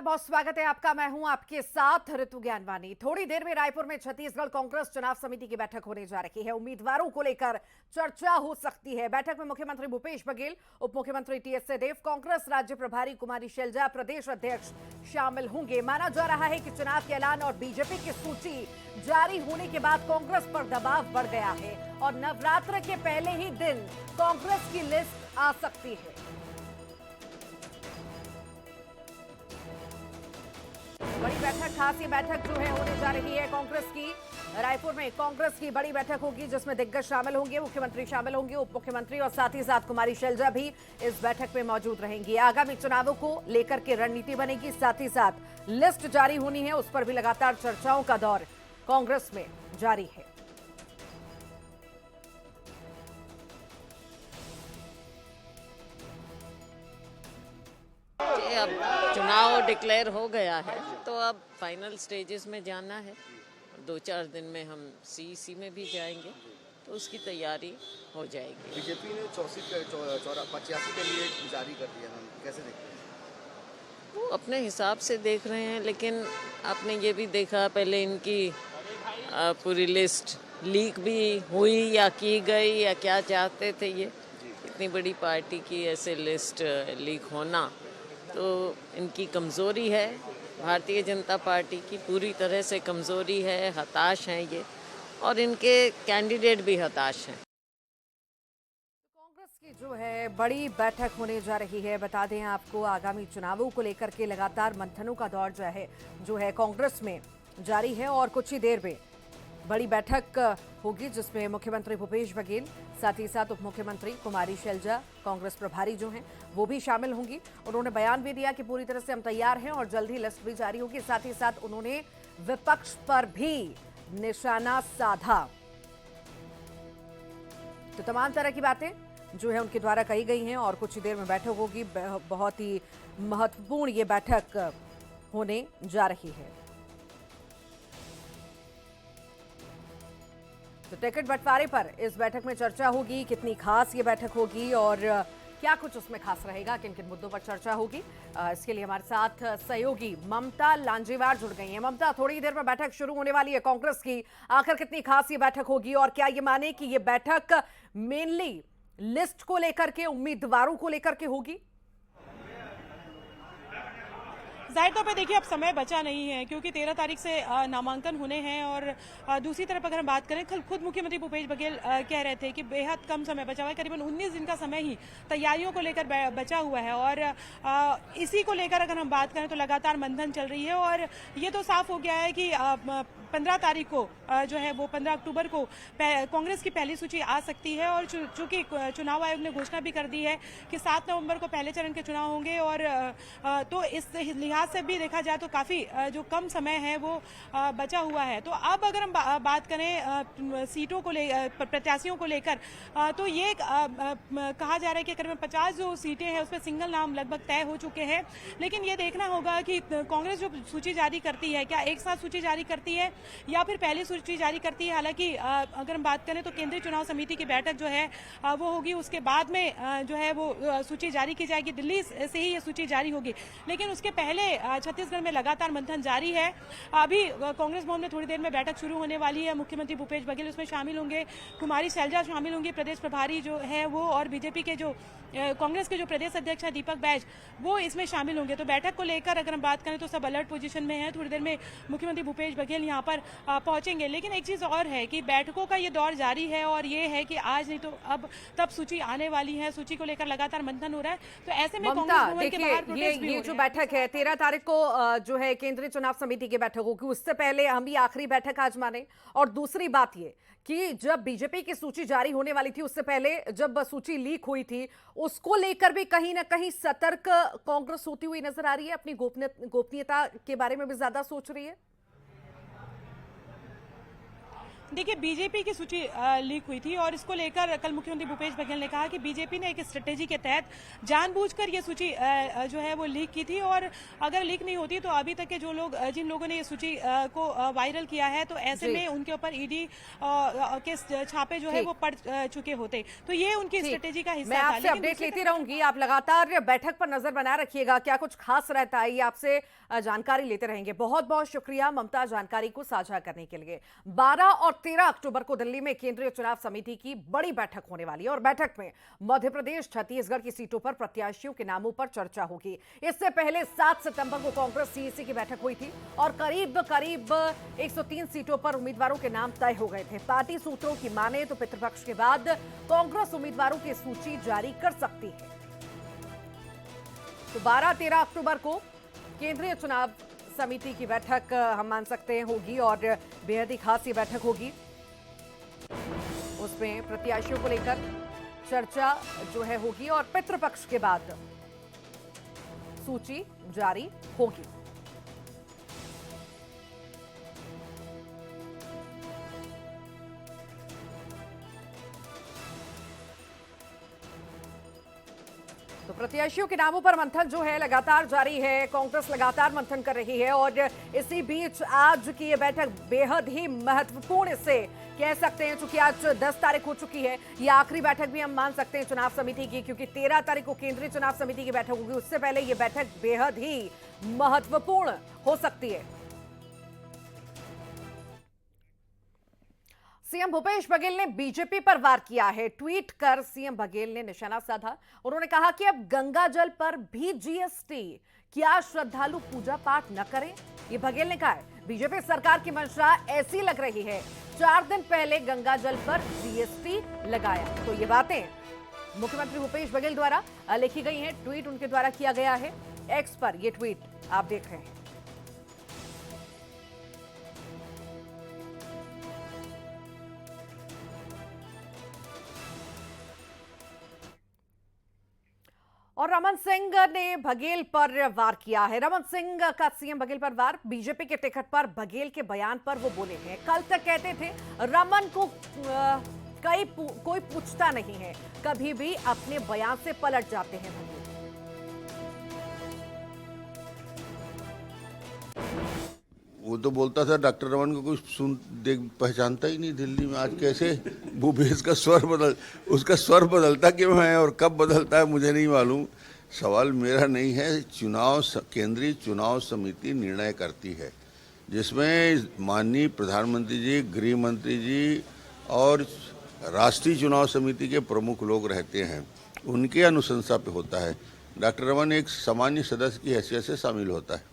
बहुत स्वागत है आपका। मैं हूं आपके साथ ऋतु ज्ञानवानी। थोड़ी देर में रायपुर में छत्तीसगढ़ कांग्रेस चुनाव समिति की बैठक होने जा रही है। उम्मीदवारों को लेकर चर्चा हो सकती है। बैठक में मुख्यमंत्री भूपेश बघेल, उप मुख्यमंत्री टीएस सिंहदेव, कांग्रेस राज्य प्रभारी कुमारी शैलजा, प्रदेश अध्यक्ष शामिल होंगे। माना जा रहा है कि चुनाव के ऐलान और बीजेपी की सूची जारी होने के बाद कांग्रेस पर दबाव बढ़ गया है और नवरात्र के पहले ही दिन कांग्रेस की लिस्ट आ सकती है। बड़ी बैठक, खास ये बैठक जो है होने जा रही है कांग्रेस की। रायपुर में कांग्रेस की बड़ी बैठक होगी जिसमें दिग्गज शामिल होंगे, मुख्यमंत्री शामिल होंगे, उप मुख्यमंत्री और साथ ही साथ कुमारी शैलजा भी इस बैठक में मौजूद रहेंगी। आगामी चुनावों को लेकर के रणनीति बनेगी, साथ ही साथ लिस्ट जारी होनी है, उस पर भी लगातार चर्चाओं का दौर कांग्रेस में जारी है। अब चुनाव डिक्लेयर हो गया है तो अब फाइनल स्टेजेस में जाना है। 2-4 दिन में हम सीईसी में भी जाएंगे तो उसकी तैयारी हो जाएगी। बीजेपी ने 85 के लिए जारी कर दिया, हम कैसे देखते हैं? वो अपने हिसाब से देख रहे हैं, लेकिन आपने ये भी देखा पहले इनकी पूरी लिस्ट लीक भी हुई या की गई या क्या चाहते थे ये। इतनी बड़ी पार्टी की ऐसे लिस्ट लीक होना तो इनकी कमज़ोरी है। भारतीय जनता पार्टी की पूरी तरह से कमज़ोरी है, हताश हैं ये, और इनके कैंडिडेट भी हताश हैं। कांग्रेस की जो है बड़ी बैठक होने जा रही है। बता दें आपको, आगामी चुनावों को लेकर के लगातार मंथनों का दौर जो है कांग्रेस में जारी है और कुछ ही देर में बड़ी बैठक होगी जिसमें मुख्यमंत्री भूपेश बघेल, साथ ही साथ उप मुख्यमंत्री कुमारी शैलजा, कांग्रेस प्रभारी जो हैं वो भी शामिल होंगी। उन्होंने बयान भी दिया कि पूरी तरह से हम तैयार हैं और जल्द ही लिस्ट भी जारी होगी। साथ ही साथ उन्होंने विपक्ष पर भी निशाना साधा। तो तमाम तरह की बातें जो है उनके द्वारा कही गई हैं और कुछ ही देर में बैठक होगी। बहुत ही महत्वपूर्ण ये बैठक होने जा रही है। तो टिकट बंटवारे पर इस बैठक में चर्चा होगी। कितनी खास ये बैठक होगी और क्या कुछ उसमें खास रहेगा, किन किन मुद्दों पर चर्चा होगी, इसके लिए हमारे साथ सहयोगी ममता लांजेवार जुड़ गई हैं। ममता, थोड़ी देर में बैठक शुरू होने वाली है कांग्रेस की। आखिर कितनी खास ये बैठक होगी और क्या ये माने कि ये बैठक मेनली लिस्ट को लेकर के, उम्मीदवारों को लेकर के होगी? जाहिर तौर पे देखिए अब समय बचा नहीं है क्योंकि 13 तारीख से नामांकन होने हैं और दूसरी तरफ अगर हम बात करें, खुद मुख्यमंत्री भूपेश बघेल कह रहे थे कि बेहद कम समय बचा हुआ है, करीबन 19 दिन का समय ही तैयारियों को लेकर बचा हुआ है और इसी को लेकर अगर हम बात करें तो लगातार मंथन चल रही है और ये तो साफ हो गया है कि 15 तारीख को जो है वो 15 अक्टूबर को कांग्रेस की पहली सूची आ सकती है और चूंकि चुनाव आयोग ने घोषणा भी कर दी है कि 7 नवंबर को पहले चरण के चुनाव होंगे और तो इस लिहाज से भी देखा जाए तो काफी जो कम समय है वो बचा हुआ है। तो अब अगर हम बात करें सीटों को प्रत्याशियों को लेकर तो ये कहा जा रहा है कि करीबन 50 जो सीटें हैं उसमें सिंगल नाम लगभग तय हो चुके हैं, लेकिन ये देखना होगा कि कांग्रेस जो सूची जारी करती है क्या एक साथ सूची जारी करती है या फिर पहली सूची जारी करती है। हालांकि अगर हम बात करें तो केंद्रीय चुनाव समिति की बैठक जो है वो होगी, उसके बाद में जो है वो सूची जारी की जाएगी, दिल्ली से ही ये सूची जारी होगी। लेकिन उसके पहले छत्तीसगढ़ में लगातार मंथन जारी है। अभी कांग्रेस भवन में थोड़ी देर में बैठक शुरू होने वाली है। मुख्यमंत्री भूपेश बघेल उसमें शामिल होंगे, कुमारी शैलजा शामिल होंगी, प्रदेश प्रभारी जो है वो, और बीजेपी के जो कांग्रेस के जो प्रदेश अध्यक्ष है दीपक बैज, वो इसमें शामिल होंगे। तो बैठक को लेकर अगर हम बात करें तो सब अलर्ट पोजीशन में है। थोड़ी देर में मुख्यमंत्री भूपेश बघेल यहाँ पर पहुंचेंगे। लेकिन एक चीज और है कि बैठकों का ये दौर जारी है और ये है कि आज नहीं तो अब तब सूची आने वाली है। सूची को लेकर लगातार मंथन हो रहा है। तो ऐसे में कांग्रेस भवन के बाहर प्रोटेस्ट भी हो रहे हैं। ये जो बैठक है 13 तारीख को जो है केंद्रीय चुनाव समिति की बैठक होगी, उससे पहले हम भी आखिरी बैठक आज माने। और दूसरी बात ये कि जब बीजेपी की सूची जारी होने वाली थी उससे पहले जब सूची लीक हुई थी, उसको लेकर भी कहीं ना कहीं सतर्क कांग्रेस होती हुई नजर आ रही है। अपनी गोपनीयता के बारे में भी ज्यादा सोच रही है। देखिए, बीजेपी की सूची लीक हुई थी और इसको लेकर कल मुख्यमंत्री भूपेश बघेल ने कहा कि बीजेपी ने एक स्ट्रेटेजी के तहत जानबूझकर ये सूची जो है वो लीक की थी, और अगर लीक नहीं होती तो अभी तक के जो लोग जिन लोगों ने ये सूची को वायरल किया है तो ऐसे में उनके ऊपर ईडी के छापे जो है वो पड़ चुके होते। तो ये उनकी स्ट्रेटेजी का हिस्सा मैं था। आपसे लेकिन अपडेट दूसरी लेती रहूंगी, आप लगातार बैठक पर नजर बनाए रखिएगा, क्या कुछ खास रहता है ये आपसे जानकारी लेते रहेंगे। बहुत बहुत शुक्रिया ममता जानकारी को साझा करने के लिए। 12 और 13 अक्टूबर को दिल्ली में केंद्रीय चुनाव समिति की बड़ी बैठक होने वाली है और बैठक में मध्य प्रदेश छत्तीसगढ़ की सीटों पर प्रत्याशियों के नामों पर चर्चा होगी। इससे पहले 7 सितंबर को कांग्रेस सीईसी की बैठक हुई थी और करीब 103 सीटों पर उम्मीदवारों के नाम तय हो गए थे। पार्टी सूत्रों की माने तो पितृपक्ष के बाद कांग्रेस उम्मीदवारों की सूची जारी कर सकती है। तो 12-13 अक्टूबर को केंद्रीय चुनाव समिति की बैठक हम मान सकते हैं होगी और बेहद ही खास ये बैठक होगी। उसमें प्रत्याशियों को लेकर चर्चा जो है होगी और पितृपक्ष के बाद सूची जारी होगी। तो प्रत्याशियों के नामों पर मंथन जो है लगातार जारी है, कांग्रेस लगातार मंथन कर रही है और इसी बीच आज की ये बैठक बेहद ही महत्वपूर्ण से कह सकते हैं, क्योंकि आज 10 तारीख हो चुकी है। ये आखिरी बैठक भी हम मान सकते हैं चुनाव समिति की, क्योंकि 13 तारीख को केंद्रीय चुनाव समिति की बैठक होगी। उससे पहले ये बैठक बेहद ही महत्वपूर्ण हो सकती है। सीएम भूपेश बघेल ने बीजेपी पर वार किया है। ट्वीट कर सीएम बघेल ने निशाना साधा। उन्होंने कहा कि अब गंगा जल पर भी जीएसटी, क्या श्रद्धालु पूजा पाठ न करें? ये बघेल ने कहा है। बीजेपी सरकार की मंशा ऐसी लग रही है, 4 दिन पहले गंगा जल पर जीएसटी लगाया। तो ये बातें मुख्यमंत्री भूपेश बघेल द्वारा लिखी गई हैं, ट्वीट उनके द्वारा किया गया है। एक्स पर यह ट्वीट आप देख रहे हैं। और रमन सिंह ने बघेल पर वार किया है। रमन सिंह का सीएम बघेल पर वार। बीजेपी के टिकट पर बघेल के बयान पर वो बोले हैं। कल तक कहते थे रमन को कोई पूछता नहीं है, कभी भी अपने बयान से पलट जाते हैं बघेल। वो तो बोलता था डॉक्टर रमन को कुछ पहचानता ही नहीं दिल्ली में। आज कैसे भूपेश का उसका स्वर बदलता क्यों है और कब बदलता है मुझे नहीं मालूम। सवाल मेरा नहीं है, केंद्रीय चुनाव समिति निर्णय करती है, जिसमें माननीय प्रधानमंत्री जी, गृह मंत्री जी और राष्ट्रीय चुनाव समिति के प्रमुख लोग रहते हैं, उनके अनुशंसा पे होता है। डॉक्टर रमन एक सामान्य सदस्य की हैसियत से शामिल होता है।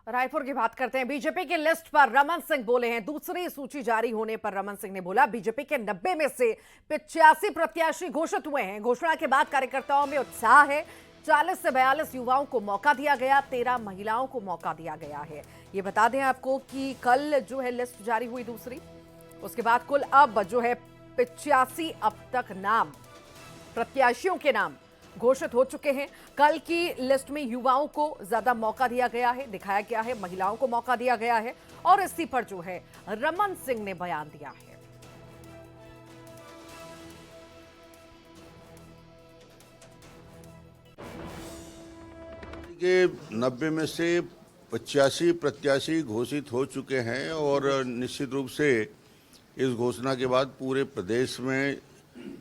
रायपुर की बात करते हैं। बीजेपी की लिस्ट पर रमन सिंह बोले हैं। दूसरी सूची जारी होने पर रमन सिंह ने बोला, बीजेपी के 90 में से 85 प्रत्याशी घोषित हुए हैं। घोषणा के बाद कार्यकर्ताओं में उत्साह है। 40 से 42 युवाओं को मौका दिया गया, 13 महिलाओं को मौका दिया गया है। ये बता दें आपको कि कल जो है लिस्ट जारी हुई दूसरी, उसके बाद कुल अब जो है 85 अब तक नाम, प्रत्याशियों के नाम घोषित हो चुके हैं। कल की लिस्ट में युवाओं को ज्यादा मौका दिया गया है, दिखाया गया है, महिलाओं को मौका दिया गया है और इसी पर जो है रमन सिंह ने बयान दिया है। के 90 में से 85 प्रत्याशी घोषित हो चुके हैं और निश्चित रूप से इस घोषणा के बाद पूरे प्रदेश में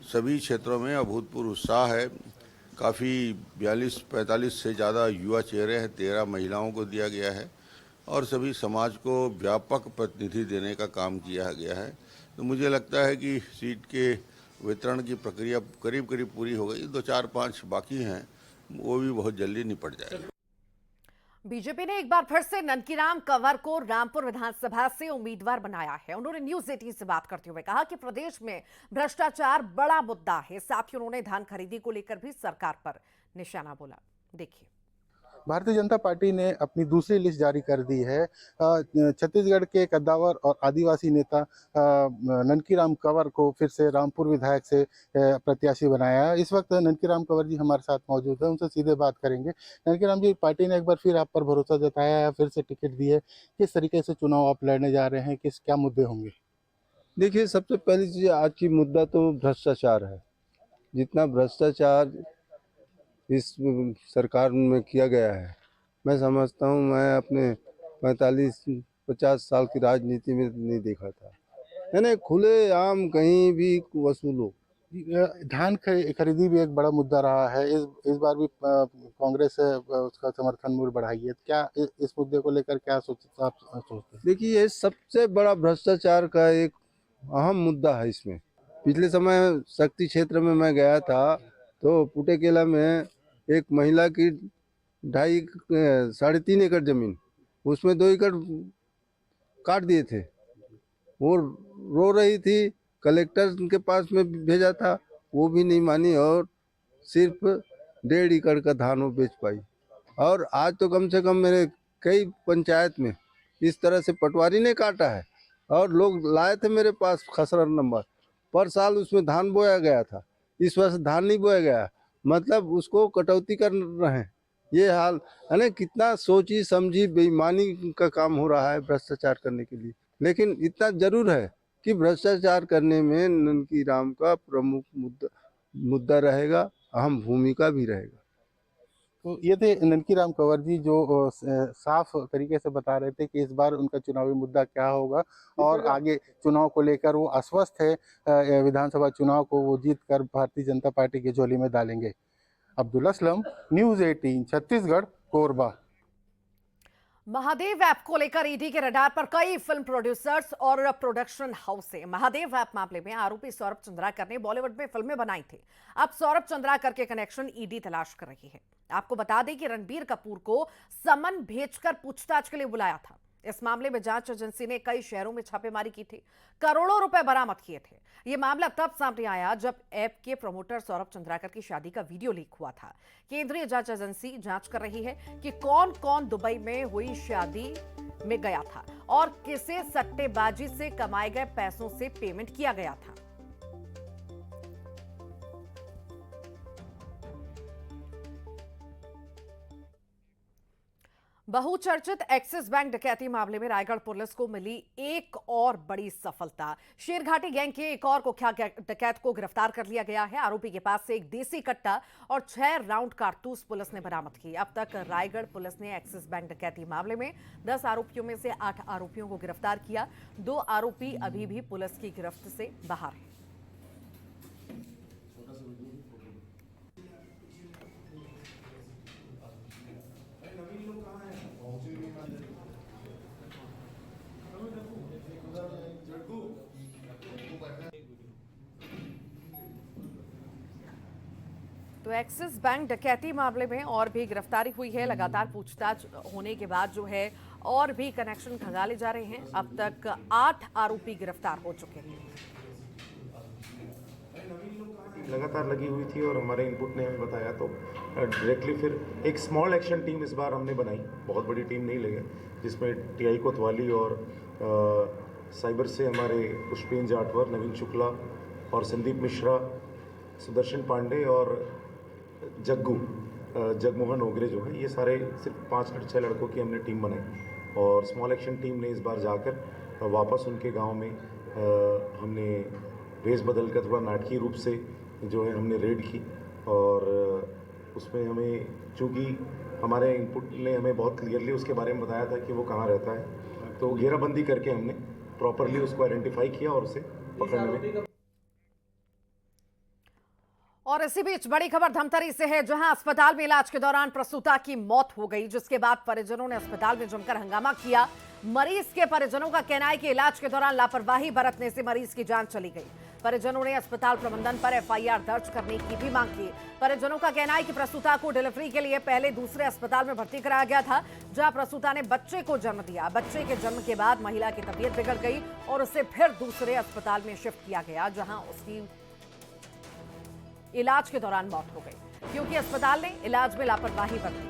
सभी क्षेत्रों में अभूतपूर्व उत्साह है। काफ़ी 42-45 से ज़्यादा युवा चेहरे हैं, 13 महिलाओं को दिया गया है और सभी समाज को व्यापक प्रतिनिधि देने का काम किया गया है। तो मुझे लगता है कि सीट के वितरण की प्रक्रिया करीब करीब पूरी हो गई, 2-4-5 बाकी हैं, वो भी बहुत जल्दी निपट जाएगा। बीजेपी ने एक बार फिर से ननकीराम कंवर को रामपुर विधानसभा से उम्मीदवार बनाया है। उन्होंने न्यूज 18 से बात करते हुए कहा कि प्रदेश में भ्रष्टाचार बड़ा मुद्दा है। साथ ही उन्होंने धान खरीदी को लेकर भी सरकार पर निशाना बोला। देखिए, भारतीय जनता पार्टी ने अपनी दूसरी लिस्ट जारी कर दी है। छत्तीसगढ़ के कद्दावर और आदिवासी नेता ननकीराम कंवर को फिर से रामपुर विधायक से प्रत्याशी बनाया है। इस वक्त ननकीराम कंवर जी हमारे साथ मौजूद है, उनसे सीधे बात करेंगे। ननकीराम जी, पार्टी ने एक बार फिर आप पर भरोसा जताया है, फिर से टिकट दी है, किस तरीके से चुनाव आप लड़ने जा रहे हैं, क्या मुद्दे होंगे? देखिए, सबसे पहली चीज आज की मुद्दा तो भ्रष्टाचार है। जितना भ्रष्टाचार इस सरकार में किया गया है, मैं समझता हूँ मैं अपने 45-50 साल की राजनीति में नहीं देखा था। यानी खुले आम कहीं भी वसूलो। धान खरीदी भी एक बड़ा मुद्दा रहा है। इस बार भी कांग्रेस उसका समर्थन मूल्य बढ़ाई है। क्या इस मुद्दे को लेकर क्या आप सोचते हैं? देखिए, ये सबसे बड़ा भ्रष्टाचार का एक अहम मुद्दा है इसमें। पिछले समय शक्ति क्षेत्र में मैं गया था तो पुटेकेला में एक महिला की 3.5 एकड़ जमीन, उसमें 2 एकड़ काट दिए थे। वो रो रही थी, कलेक्टर के पास में भेजा था, वो भी नहीं मानी और सिर्फ 1.5 एकड़ का धान वो बेच पाई। और आज तो कम से कम मेरे कई पंचायत में इस तरह से पटवारी ने काटा है और लोग लाए थे मेरे पास खसरा नंबर। पर साल उसमें धान बोया गया था, इस वर्ष धान नहीं बोया गया, मतलब उसको कटौती कर रहे हैं। ये हाल है ना, कितना सोची समझी बेईमानी का काम हो रहा है भ्रष्टाचार करने के लिए। लेकिन इतना जरूर है कि भ्रष्टाचार करने में ननकीराम का प्रमुख मुद्दा रहेगा, अहम भूमिका भी रहेगा। तो ये थे ननकीराम कंवर जी, जो साफ तरीके से बता रहे थे कि इस बार उनका चुनावी मुद्दा क्या होगा और आगे चुनाव को लेकर वो आश्वस्त है। विधानसभा चुनाव को वो जीत कर भारतीय जनता पार्टी की झोली में डालेंगे। अब्दुल असलम, न्यूज़ 18 छत्तीसगढ़, कोरबा। महादेव ऐप को लेकर ईडी के रडार पर कई फिल्म प्रोड्यूसर्स और प्रोडक्शन हाउस है। महादेव ऐप मामले में आरोपी सौरभ चंद्राकर ने बॉलीवुड में फिल्में बनाई थी। अब सौरभ चंद्राकर के कनेक्शन ईडी तलाश कर रही है। आपको बता दें कि रणबीर कपूर को समन भेजकर पूछताछ के लिए बुलाया था। इस मामले में जांच एजेंसी ने कई शहरों में छापेमारी की थी, करोड़ों रुपए बरामद किए थे। यह मामला तब सामने आया जब ऐप के प्रमोटर सौरभ चंद्राकर की शादी का वीडियो लीक हुआ था। केंद्रीय जांच एजेंसी जांच कर रही है कि कौन कौन दुबई में हुई शादी में गया था और किसे सट्टेबाजी से कमाए गए पैसों से पेमेंट किया गया था। बहुचर्चित एक्सिस बैंक डकैती मामले में रायगढ़ पुलिस को मिली एक और बड़ी सफलता। शेरघाटी गैंग के एक और कुख्यात डकैत को गिरफ्तार कर लिया गया है। आरोपी के पास से एक देसी कट्टा और 6 राउंड कारतूस पुलिस ने बरामद की। अब तक रायगढ़ पुलिस ने एक्सिस बैंक डकैती मामले में 10 आरोपियों में से 8 आरोपियों को गिरफ्तार किया। 2 आरोपी अभी भी पुलिस की गिरफ्त से बाहर हैं। तो एक्सिस बैंक डकैती मामले में और भी गिरफ्तारी हुई है। लगातार पूछताछ होने के बाद जो है और भी कनेक्शन खंगाले जा रहे हैं। अब तक 8 आरोपी गिरफ्तार हो चुके हैं। लगातार लगी हुई थी और हमारे इनपुट ने हमें बताया तो डायरेक्टली फिर एक स्मॉल एक्शन टीम इस बार हमने बनाई। बहुत बड़ी टीम नहीं लगे, जिसमें टीआई कोतवाली और साइबर से हमारे पुष्पेन जाटवर, नवीन शुक्ला और संदीप मिश्रा, सुदर्शन पांडे और जगमोहन ओगरे जो है, ये सारे सिर्फ 5-6 लड़कों की हमने टीम बनाई। और स्मॉल एक्शन टीम ने इस बार जाकर वापस उनके गांव में हमने भेस बदल कर थोड़ा नाटकीय रूप से जो है हमने रेड की। और उसमें हमें, चूँकि हमारे इनपुट ने हमें बहुत क्लियरली उसके बारे में बताया था कि वो कहाँ रहता है, तो घेराबंदी करके हमने प्रॉपरली उसको आइडेंटिफाई किया और उसे पकड़ने में। और इसी बीच बड़ी खबर धमतरी से है, जहां अस्पताल में इलाज के दौरान प्रसूता की मौत हो गई, जिसके बाद परिजनों ने अस्पताल में जमकर हंगामा किया। मरीज के परिजनों का कहना है कि इलाज के दौरान लापरवाही बरतने से मरीज की जान चली गई। परिजनों ने अस्पताल प्रबंधन पर एफआईआर दर्ज करने की भी मांग की। परिजनों का कहना है कि प्रसूता को डिलीवरी के लिए पहले दूसरे अस्पताल में भर्ती कराया गया था, जहां प्रसूता ने बच्चे को जन्म दिया। बच्चे के जन्म के बाद महिला की तबीयत बिगड़ गई और उसे फिर दूसरे अस्पताल में शिफ्ट किया गया, जहां उसकी इलाज के दौरान मौत हो गई, क्योंकि अस्पताल ने इलाज में लापरवाही बरती।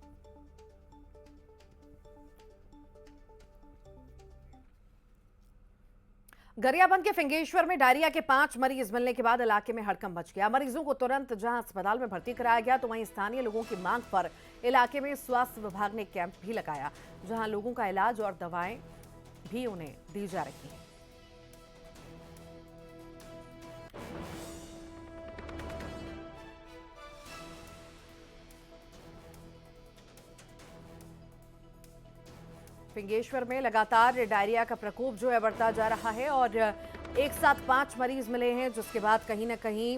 गरियाबंद के फिंगेश्वर में डायरिया के 5 मरीज मिलने के बाद इलाके में हड़कंप मच गया। मरीजों को तुरंत जहां अस्पताल में भर्ती कराया गया तो वहीं स्थानीय लोगों की मांग पर इलाके में स्वास्थ्य विभाग ने कैंप भी लगाया, जहां लोगों का इलाज और दवाएं भी उन्हें दी जा रही हैं। फिंगेश्वर में लगातार डायरिया का प्रकोप जो है बढ़ता जा रहा है और एक साथ 5 मरीज मिले हैं, जिसके बाद कहीं ना कहीं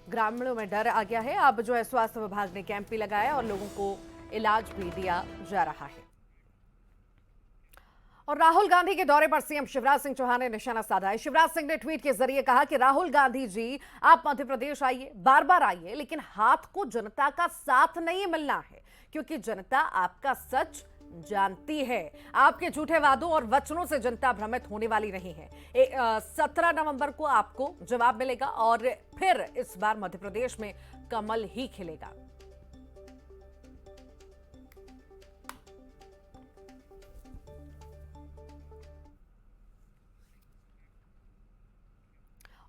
ग्रामीणों में डर आ गया है। अब जो है स्वास्थ्य विभाग ने कैंप भी लगाया और लोगों को इलाज भी दिया जा रहा है। और राहुल गांधी के दौरे पर सीएम शिवराज सिंह चौहान ने निशाना साधा है। शिवराज सिंह ने ट्वीट के जरिए कहा कि राहुल गांधी जी, आप मध्य प्रदेश आइए, बार बार आइए, लेकिन हाथ को जनता का साथ नहीं मिलना है, क्योंकि जनता आपका सच जानती है। आपके झूठे वादों और वचनों से जनता भ्रमित होने वाली नहीं है। 17 नवंबर को आपको जवाब मिलेगा और फिर इस बार मध्य प्रदेश में कमल ही खिलेगा।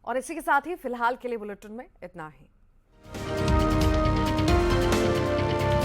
और इसी के साथ ही फिलहाल के लिए बुलेटिन में इतना ही।